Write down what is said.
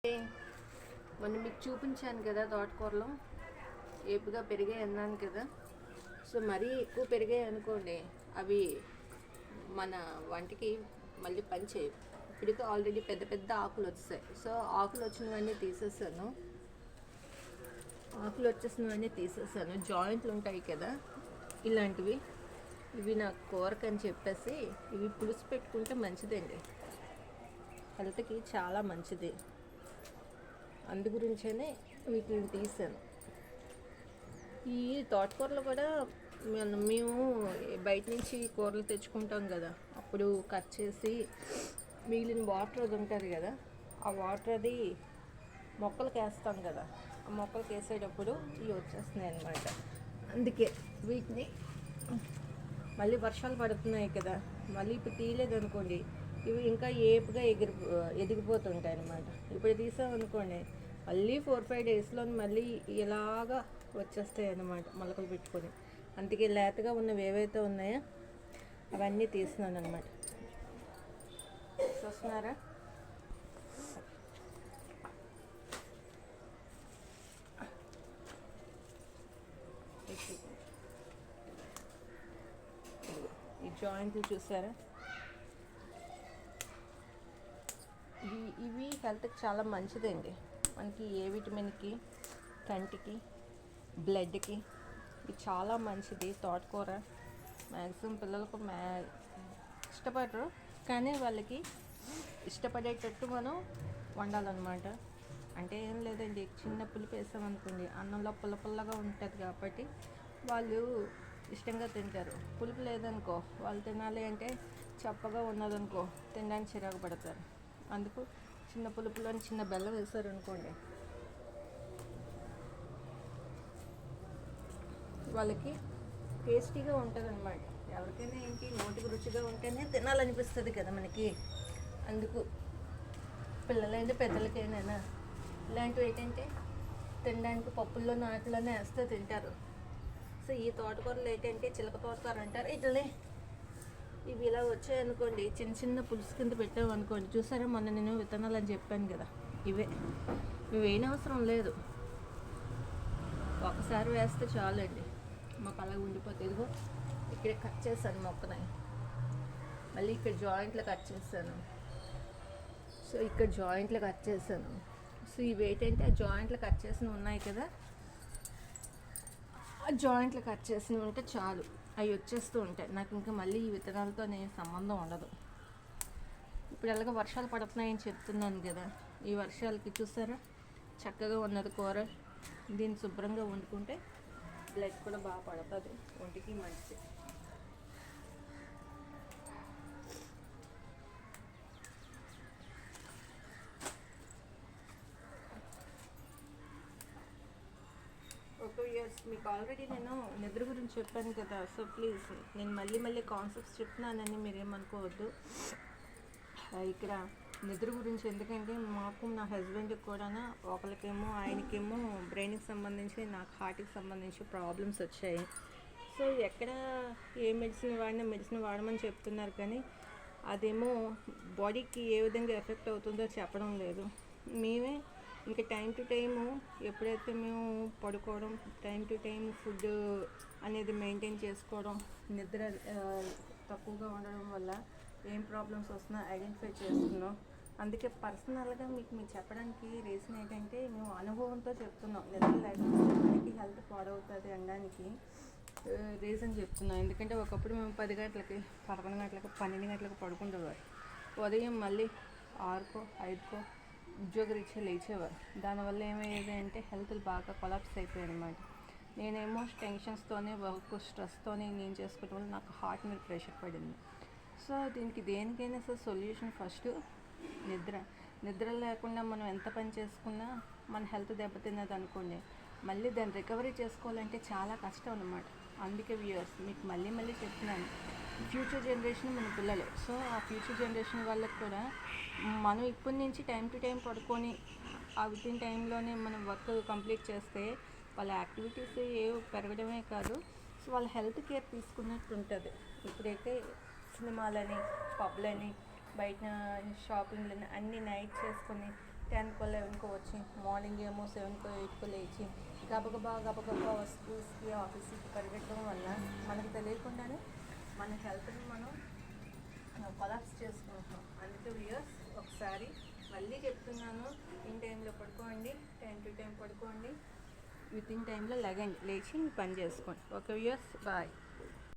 మొన్న మీకు చూపించాను కదా తోటకూరలో ఏపుగా పెరిగాయి అన్నాను కదా. సో మరీ ఎక్కువ పెరిగాయి అనుకోండి, అవి మన వంటకి మళ్ళీ పని చేయవు. ఇప్పటికీ ఆల్రెడీ పెద్ద పెద్ద ఆకులు వచ్చాయి. సో ఆకులు వచ్చినవన్నీ తీసేసాను. జాయింట్లు ఉంటాయి కదా ఇలాంటివి, ఇవి నాకు కూరకని చెప్పేసి ఇవి పులుసు పెట్టుకుంటే మంచిదండి, హెల్త్కి చాలా మంచిది. అందు గురించే వీటిని తీసాను. ఈ తోటకూరలు కూడా మేము బయట నుంచి కూరలు తెచ్చుకుంటాం కదా, అప్పుడు కట్ చేసి మిగిలిన వాటర్ అది ఉంటుంది కదా, ఆ వాటర్ అది మొక్కలకి వేస్తాం కదా, ఆ మొక్కలకి వేసేటప్పుడు ఇవి వచ్చేస్తున్నాయి అన్నమాట. అందుకే వీటిని మళ్ళీ వర్షాలు పడుతున్నాయి కదా, మళ్ళీ ఇప్పుడు తీయలేదు అనుకోండి, ఇవి ఇంకా ఏపుగా ఎదిగిపోతుంటాయి అన్నమాట. ఇప్పుడు తీసామనుకోండి మళ్ళీ 4-5 డేస్లో మళ్ళీ ఇలాగా వచ్చేస్తాయి అన్నమాట మొలకలు పెట్టుకొని. అందుకే లేతగా ఉన్నవి ఏవైతే ఉన్నాయో అవన్నీ తీస్తున్నాను అన్నమాట. చూస్తున్నారా? ఈ జాయింట్లు చూసారా? ఇవి హెల్త్కి చాలా మంచిదండి. మనకి ఏ విటమిన్కి, కంటికి, బ్లడ్కి ఇది చాలా మంచిది. తోటకూర మ్యాక్సిమం పిల్లలకు ఇష్టపడరు, కానీ వాళ్ళకి ఇష్టపడేటట్టు మనం వండాలన్నమాట. అంటే ఏం లేదండి, చిన్న పులుపు వేసామనుకోండి అన్నంలో పుల్లగా ఉంటుంది కాబట్టి వాళ్ళు ఇష్టంగా తింటారు. పులుపు లేదనుకో, వాళ్ళు తినాలి అంటే చప్పగా ఉన్నదనుకో తినడానికి చిరాకు పడతారు. అందుకు చిన్న పులుపులో చిన్న బెల్లం వేస్తారు అనుకోండి, వాళ్ళకి టేస్టీగా ఉంటుంది అన్నమాట. ఎవరికైనా ఏంటి, నోటికి రుచిగా ఉంటేనే తినాలనిపిస్తుంది కదా మనకి. అందుకు పిల్లలైనా పెద్దలకైనా ఇలాంటివి ఏంటంటే తినడానికి పప్పుల్లో నాటిలోనే వేస్తే తింటారు. సో ఈ తోటకూరలు ఏంటంటే చిలక తోటకూర అంటారు. ఇట్లనే ఇవి ఇలా వచ్చాయనుకోండి, చిన్న చిన్న పులుసు కింద పెట్టామనుకోండి. చూసారా, మొన్న నేను విత్తనాలు అని చెప్పాను కదా, ఇవే. ఇవి వేయనవసరం లేదు, ఒకసారి వేస్తే చాలండి, మాకు అలా ఉండిపోతుంది. ఇదిగో ఇక్కడ కట్ చేశాను మొక్కని, మళ్ళీ ఇక్కడ జాయింట్లు కట్ చేశాను. సో ఇక్కడ జాయింట్లు కట్ చేశాను. సో ఇవి ఏంటంటే ఆ జాయింట్లు కట్ చేసినవి ఉన్నాయి కదా, ఆ జాయింట్లు కట్ చేసినవి ఉంటే చాలు, అవి వచ్చేస్తూ ఉంటాయి. నాకు ఇంకా మళ్ళీ ఈ విత్తనాలతో సంబంధం ఉండదు. ఇప్పుడు ఎలాగ వర్షాలు పడుతున్నాయని చెప్తున్నాను కదా, ఈ వర్షాలకి చూసారా చక్కగా ఉన్నది కూర. దీన్ని శుభ్రంగా వండుకుంటే బ్లడ్ కూడా బాగా పడుతుంది, ఒంటికి మంచిది. ఒక ఇయర్స్ మీకు ఆల్రెడీ నేను నిద్ర గురించి చెప్పాను కదా. సో ప్లీజ్, నేను మళ్ళీ కాన్సెప్ట్స్ చెప్తున్నానని మీరేమనుకోవద్దు. ఇక్కడ నిద్ర గురించి ఎందుకంటే మాకు, నా హస్బెండ్కి కూడా ఒకరికేమో ఆయనకేమో బ్రెయిన్కి సంబంధించి, నాకు హార్ట్కి సంబంధించి ప్రాబ్లమ్స్ వచ్చాయి. సో ఎక్కడ ఏ మెడిసిన్ వాడమని చెప్తున్నారు, కానీ అదేమో బాడీకి ఏ విధంగా ఎఫెక్ట్ అవుతుందో చెప్పడం లేదు. మేమే ఇంకా టైం టు టైము ఎప్పుడైతే మేము పడుకోవడం, టైం టు టైం ఫుడ్ అనేది మెయింటైన్ చేసుకోవడం, నిద్ర తక్కువగా ఉండడం వల్ల ఏం ప్రాబ్లమ్స్ వస్తున్నా ఐడెంటిఫై చేస్తున్నాం. అందుకే పర్సనల్గా మీకు చెప్పడానికి రీజన్ ఏంటంటే, మేము అనుభవంతో చెప్తున్నాం. నిద్ర లేకపోతే మనకి హెల్త్ పాడవుతుంది అనడానికి రీజన్ చెప్తున్నాం. ఎందుకంటే ఒకప్పుడు మేము 10 గంటలకి, 11 గంటలకు, 12 గంటలకు పడుకుంటేవారు. ఉదయం మళ్ళీ 6కో 5కో ఉద్యోగరీత్యా లేచేవారు. దానివల్ల ఏమయ్యేది అంటే హెల్త్ బాగా కొలాప్స్ అయిపోయాయి అనమాట. నేనేమో టెన్షన్స్తోనే, వర్క్ స్ట్రెస్తోనే నేను చేసుకోవడం వల్ల నాకు హార్ట్ మీద ప్రెషర్ పడింది. సో దీనికి దేనికైనా సరే సొల్యూషన్ ఫస్ట్ నిద్ర లేకుండా మనం ఎంత పని చేసుకున్నా మన హెల్త్ దెబ్బతిన్నది అనుకోండి, మళ్ళీ దాన్ని రికవరీ చేసుకోవాలంటే చాలా కష్టం అన్నమాట. అందుకే వ్యూయర్స్ మీకు మళ్ళీ చెప్తున్నాను, ఫ్యూచర్ జనరేషన్ మన పిల్లలు. సో ఆ ఫ్యూచర్ జనరేషన్ వాళ్ళకి కూడా మనం ఇప్పటి నుంచి టైం టు టైం పడుకొని ఆ వితిన్ టైంలోనే మనం వర్క్ కంప్లీట్ చేస్తే వాళ్ళ యాక్టివిటీస్ ఏవి పెరగడమే కాదు, సో వాళ్ళ హెల్త్ కేర్ తీసుకున్నట్టు ఉంటుంది. ఇప్పుడైతే సినిమాలని, పబ్లని, బయట షాపింగ్లని అన్నీ నైట్ చేసుకొని 10కో 11కో వచ్చి మార్నింగ్ ఏమో 7కో 8కో లేచి గబగబా స్కూల్స్కి ఆఫీస్కి పరిగెట్టడం వల్ల మనకు తెలియకుండానే మన హెల్త్ని మనం కొలాప్స్ చేసుకుంటున్నాం. అందుకే వ్యూయర్స్ ఒకసారి మళ్ళీ చెప్తున్నాను, ఇన్ టైంలో పడుకోండి, టైం టు టైం పడుకోండి, విత్ ఇన్ టైంలో లేచి పని చేసుకోండి. Okay viewers, bye.